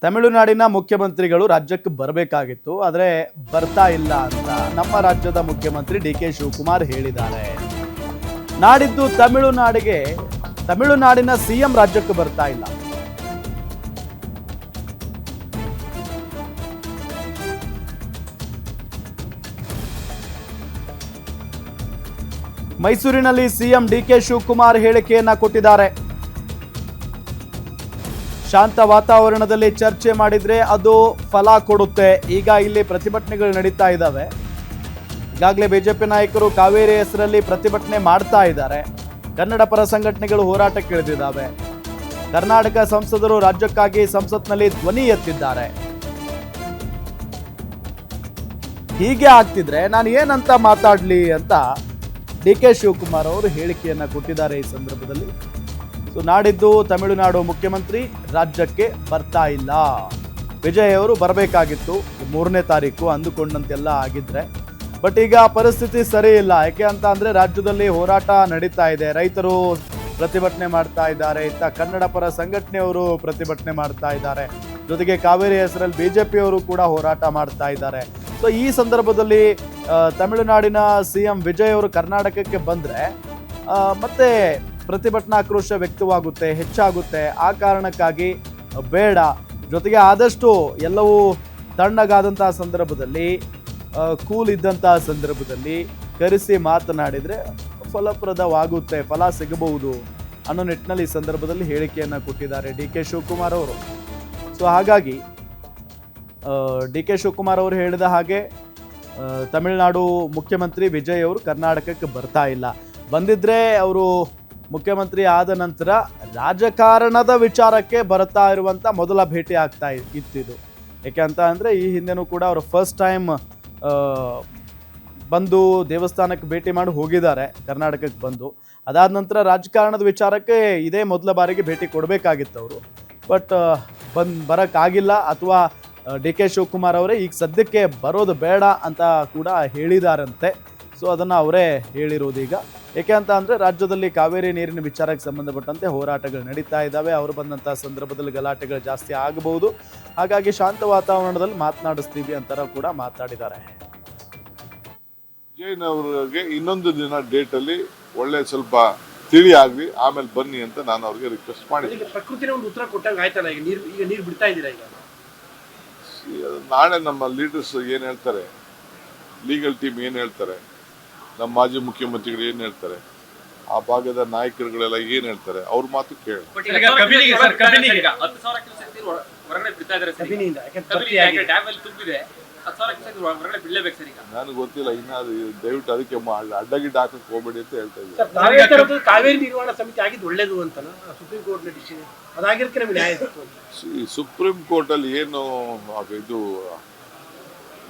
ತಮಿಳುನಾಡಿನ ಮುಖ್ಯಮಂತ್ರಿಗಳು ರಾಜ್ಯಕ್ಕೆ ಬರಬೇಕಾಗಿತ್ತು, ಆದರೆ ಬರ್ತಾ ಇಲ್ಲ ಅಂತ ನಮ್ಮ ರಾಜ್ಯದ ಮುಖ್ಯಮಂತ್ರಿ ಡಿ.ಕೆ. ಶಿವಕುಮಾರ್ ಹೇಳಿದ್ದಾರೆ. ನಾಡಿದ್ದು ತಮಿಳುನಾಡಿನ ಸಿಎಂ ರಾಜ್ಯಕ್ಕೆ ಬರ್ತಾ ಇಲ್ಲ. ಮೈಸೂರಿನಲ್ಲಿ ಸಿಎಂ ಡಿ.ಕೆ. ಶಿವಕುಮಾರ್ ಹೇಳಿಕೆಯನ್ನ ಕೊಟ್ಟಿದ್ದಾರೆ. ಶಾಂತ ವಾತಾವರಣದಲ್ಲಿ ಚರ್ಚೆ ಮಾಡಿದ್ರೆ ಅದು ಫಲ ಕೊಡುತ್ತೆ. ಈಗ ಇಲ್ಲಿ ಪ್ರತಿಭಟನೆಗಳು ನಡೀತಾ ಇದ್ದಾವೆ. ಈಗಾಗಲೇ ಬಿಜೆಪಿ ನಾಯಕರು ಕಾವೇರಿ ಹೆಸರಲ್ಲಿ ಪ್ರತಿಭಟನೆ ಮಾಡ್ತಾ ಇದ್ದಾರೆ. ಕನ್ನಡ ಪರ ಸಂಘಟನೆಗಳು ಹೋರಾಟಕ್ಕೆ ಇಳಿದಿದ್ದಾವೆ. ಕರ್ನಾಟಕ ಸಂಸದರು ರಾಜ್ಯಕ್ಕಾಗಿ ಸಂಸತ್ನಲ್ಲಿ ಧ್ವನಿ ಎತ್ತಿದ್ದಾರೆ. ಹೀಗೆ ಆಗ್ತಿದ್ರೆ ನಾನು ಏನಂತ ಮಾತಾಡ್ಲಿ ಅಂತ ಡಿ.ಕೆ. ಶಿವಕುಮಾರ್ ಅವರು ಹೇಳಿಕೆಯನ್ನ ಕೊಟ್ಟಿದ್ದಾರೆ. ಈ ಸಂದರ್ಭದಲ್ಲಿ ನಾಡಿದ್ದು ತಮಿಳುನಾಡು ಮುಖ್ಯಮಂತ್ರಿ ರಾಜ್ಯಕ್ಕೆ ಬರ್ತಾ ಇಲ್ಲ. ವಿಜಯ್ ಅವರು ಬರಬೇಕಾಗಿತ್ತು 3ನೇ ತಾರೀಕು ಅಂದುಕೊಂಡಂತೆಲ್ಲ ಆಗಿದ್ರೆ, ಬಟ್ ಈಗ ಪರಿಸ್ಥಿತಿ ಸರಿ ಇಲ್ಲ. ಯಾಕೆ ಅಂತ ಅಂದ್ರೆ ರಾಜ್ಯದಲ್ಲಿ ಹೋರಾಟ ನಡೀತಾ ಇದೆ. ರೈತರು ಪ್ರತಿಭಟನೆ ಮಾಡ್ತಾ ಇದ್ದಾರೆ, ಇತ್ತ ಕನ್ನಡ ಪರ ಸಂಘಟನೆಯವರು ಪ್ರತಿಭಟನೆ ಮಾಡ್ತಾ ಇದ್ದಾರೆ, ಜೊತೆಗೆ ಕಾವೇರಿ ಹೆಸರಲ್ಲಿ ಬಿಜೆಪಿಯವರು ಕೂಡ ಹೋರಾಟ ಮಾಡ್ತಾ ಇದ್ದಾರೆ. ಸೊ ಈ ಸಂದರ್ಭದಲ್ಲಿ ತಮಿಳುನಾಡಿನ ಸಿಎಂ ವಿಜಯ್ ಅವರು ಕರ್ನಾಟಕಕ್ಕೆ ಬಂದ್ರೆ ಮತ್ತೆ ಪ್ರತಿಭಟನಾಕ್ರೋಶ ವ್ಯಕ್ತವಾಗುತ್ತೆ, ಹೆಚ್ಚಾಗುತ್ತೆ. ಆ ಕಾರಣಕ್ಕಾಗಿ ಬೇಡ. ಜೊತೆಗೆ ಆದಷ್ಟು ಎಲ್ಲವೂ ತಣ್ಣಗಾದಂತಹ ಸಂದರ್ಭದಲ್ಲಿ, ಕೂಲ್ ಇದ್ದಂತಹ ಸಂದರ್ಭದಲ್ಲಿ ಕರೆಸಿ ಮಾತನಾಡಿದರೆ ಫಲಪ್ರದವಾಗುತ್ತೆ, ಫಲ ಸಿಗಬಹುದು ಅನ್ನೋ ನಿಟ್ಟಿನಲ್ಲಿ ಈ ಸಂದರ್ಭದಲ್ಲಿ ಹೇಳಿಕೆಯನ್ನು ಕೊಟ್ಟಿದ್ದಾರೆ ಡಿ.ಕೆ. ಶಿವಕುಮಾರ್ ಅವರು. ಸೊ ಹಾಗಾಗಿ ಡಿ.ಕೆ. ಶಿವಕುಮಾರ್ ಅವರು ಹೇಳಿದ ಹಾಗೆ ತಮಿಳುನಾಡು ಮುಖ್ಯಮಂತ್ರಿ ವಿಜಯ್ ಅವರು ಕರ್ನಾಟಕಕ್ಕೆ ಬರ್ತಾ ಇಲ್ಲ. ಬಂದಿದ್ರೆ ಅವರು ಮುಖ್ಯಮಂತ್ರಿ ಆದ ನಂತರ ರಾಜಕಾರಣದ ವಿಚಾರಕ್ಕೆ ಬರ್ತಾ ಇರುವಂಥ ಮೊದಲ ಭೇಟಿ ಆಗ್ತಾ ಇತ್ತಿದು. ಯಾಕೆ ಅಂತ ಅಂದರೆ ಈ ಹಿಂದೆನೂ ಕೂಡ ಅವರು ಫಸ್ಟ್ ಟೈಮ್ ಬಂದು ದೇವಸ್ಥಾನಕ್ಕೆ ಭೇಟಿ ಮಾಡಿ ಹೋಗಿದ್ದಾರೆ ಕರ್ನಾಟಕಕ್ಕೆ ಬಂದು. ಅದಾದ ನಂತರ ರಾಜಕಾರಣದ ವಿಚಾರಕ್ಕೆ ಇದೇ ಮೊದಲ ಬಾರಿಗೆ ಭೇಟಿ ಕೊಡಬೇಕಾಗಿತ್ತು ಅವರು. ಬಟ್ ಬರೋಕ್ಕಾಗಿಲ್ಲ. ಅಥವಾ ಡಿ.ಕೆ. ಶಿವಕುಮಾರ್ ಅವರೇ ಈಗ ಸದ್ಯಕ್ಕೆ ಬರೋದು ಬೇಡ ಅಂತ ಕೂಡ ಹೇಳಿದಾರಂತೆ. ಸೊ ಅದನ್ನು ಅವರೇ ಹೇಳಿರೋದೀಗ. ಏಕೆ ಅಂತ ಅಂದರೆ ರಾಜ್ಯದಲ್ಲಿ ಕಾವೇರಿ ನೀರಿನ ವಿಚಾರಕ್ಕೆ ಸಂಬಂಧಪಟ್ಟಂತೆ ಹೋರಾಟಗಳು ನಡೀತಾ ಇದ್ದಾವೆ. ಅವರು ಬಂದಂಥ ಸಂದರ್ಭದಲ್ಲಿ ಗಲಾಟೆಗಳು ಜಾಸ್ತಿ ಆಗಬಹುದು. ಹಾಗಾಗಿ ಶಾಂತ ವಾತಾವರಣದಲ್ಲಿ ಮಾತನಾಡಿಸ್ತೀವಿ ಅಂತಾರ ಕೂಡ ಮಾತಾಡಿದ್ದಾರೆ. ವಿಜಯನವರಿಗೆ ಇನ್ನೊಂದು ದಿನ ಡೇಟಲ್ಲಿ ಒಳ್ಳೆ ಸ್ವಲ್ಪ ತಿಳಿ ಆಗಲಿ, ಆಮೇಲೆ ಬನ್ನಿ ಅಂತ ನಾನು ಅವ್ರಿಗೆ ರಿಕ್ವೆಸ್ಟ್ ಮಾಡಿದ್ದೆ. ಪ್ರಕೃತಿನ ಒಂದು ಉತ್ತರ ಕೊಟ್ಟಂಗೆ ಆಯ್ತಲ್ಲ. ಈಗ ನೀರು ಬಿಡ್ತಾ ಇದ್ದೀರಾ. ಈಗ ನಾಳೆ ನಮ್ಮ ಲೀಡರ್ಸ್ ಏನು ಹೇಳ್ತಾರೆ, ಲೀಗಲ್ ಟೀಮ್ ಏನು ಹೇಳ್ತಾರೆ, ನಮ್ಮ ಮಾಜಿ ಮುಖ್ಯಮಂತ್ರಿಗಳು ಏನು ಹೇಳ್ತಾರೆ, ಆ ಭಾಗದ ನಾಯಕರುಗಳೆಲ್ಲ ಏನು ಹೇಳ್ತಾರೆ, ಅವ್ರ ಮಾತು ಕೇಳಿ. ನನಗೆ ಗೊತ್ತಿಲ್ಲ ಇನ್ನ, ದಯವಿಟ್ಟು ಅದಕ್ಕೆ ಅಡ್ಡಗಿಡ್ಡ ಹಾಕಕ್ಕೆ ಹೋಗ್ಬೇಡಿ ಅಂತ ಹೇಳ್ತಾ ಇದ್ದೀನಿ. ಕಾವೇರಿ ನಿರ್ವಹಣಾ ಸಮಿತಿ ಆಗಿದ್ದು ಒಳ್ಳೇದು ಅಂತ ಸುಪ್ರೀಂ ಕೋರ್ಟ್ ಡಿಸಿಷನ್ ಅದಾಗಿರ್ಕೆ ನಮ್ಗೆ ನ್ಯಾಯ. ಸುಪ್ರೀಂ ಕೋರ್ಟ್ ಅಲ್ಲಿ ಏನು ಇದು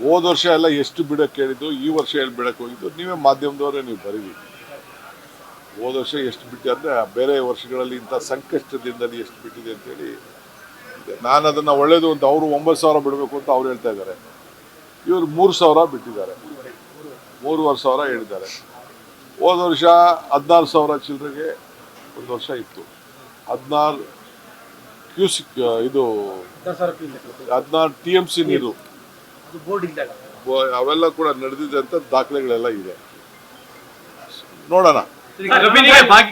ಹೋದ ವರ್ಷ ಎಲ್ಲ ಎಷ್ಟು ಬಿಡಕ್ಕೆ ಹೇಳಿದ್ದು, ಈ ವರ್ಷ ಎಲ್ಲಿ ಬಿಡಕ್ಕೆ ಹೋಗಿದ್ದು, ನೀವೇ ಮಾಧ್ಯಮದವರೇ ನೀವು ಬರೀರಿ. ಹೋದ ವರ್ಷ ಎಷ್ಟು ಬಿಟ್ಟು ಅಂದರೆ ಬೇರೆ ವರ್ಷಗಳಲ್ಲಿ ಇಂಥ ಸಂಕಷ್ಟದಿಂದಲೇ ಎಷ್ಟು ಬಿಟ್ಟಿದೆ ಅಂತೇಳಿ ನಾನು ಅದನ್ನು ಒಳ್ಳೇದು ಅಂತ. ಅವರು 9,000 ಬಿಡಬೇಕು ಅಂತ ಅವ್ರು ಹೇಳ್ತಾ ಇದ್ದಾರೆ. ಇವರು 3,000 ಬಿಟ್ಟಿದ್ದಾರೆ, 3,500 ಹೇಳಿದ್ದಾರೆ. ಹೋದ ವರ್ಷ 16,000 ಚಿಲ್ಲರೆಗೆ ಒಂದು ವರ್ಷ ಇತ್ತು. 16 ಕ್ಯೂಸಿಕ್ ಇದು 16 TMC ನೀರು ಅವೆಲ್ಲ ಕೂಡ ನಡೆದಿದೆ ಅಂತ ದಾಖಲೆಗಳೆಲ್ಲ ಇದೆ. ನೋಡೋಣ.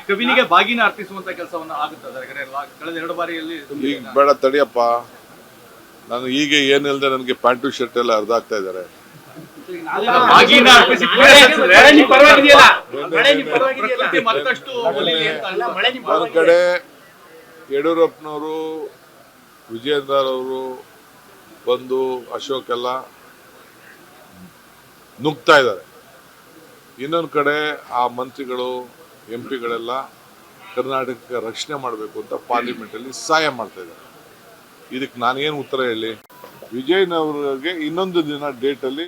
ಕಬಿನಿಗೆ ಬಾಗಿನ ಅರ್ಪಿಸುವಂತ ಕೆಲಸವನ್ನು ಆಗುತ್ತದೆ ಕಳೆದ 2 ಬಾರಿಯಲ್ಲಿ. ಈಗ ಬೇಡ ತಡಿಯಪ್ಪ, ನಾನು ಈಗ ಏನಿಲ್ಲದೆ ನನಗೆ ಪ್ಯಾಂಟು ಶರ್ಟ್ ಎಲ್ಲ ಅರ್ಧ ಆಗ್ತಾ ಇದ್ದಾರೆ. ಒಂದ್ ಕಡೆ ಯಡಿಯೂರಪ್ಪನವರು, ವಿಜಯೇಂದ್ರ ಅವರು ಬಂದು ಅಶೋಕ್ ಎಲ್ಲ ನುಗ್ತಾ ಇದ್ದಾರೆ. ಇನ್ನೊಂದು ಕಡೆ ಆ ಮಂತ್ರಿಗಳು, MP ಗಳೆಲ್ಲ ಕರ್ನಾಟಕಕ್ಕೆ ರಕ್ಷಣೆ ಮಾಡಬೇಕು ಅಂತ ಪಾರ್ಲಿಮೆಂಟಲ್ಲಿ ಸಹಾಯ ಮಾಡ್ತಾ ಇದ್ದಾರೆ. ಇದಕ್ಕೆ ನಾನೇನು ಉತ್ತರ ಹೇಳಿ? ವಿಜಯನವರಿಗೆ ಇನ್ನೊಂದು ದಿನ ಡೇಟಲ್ಲಿ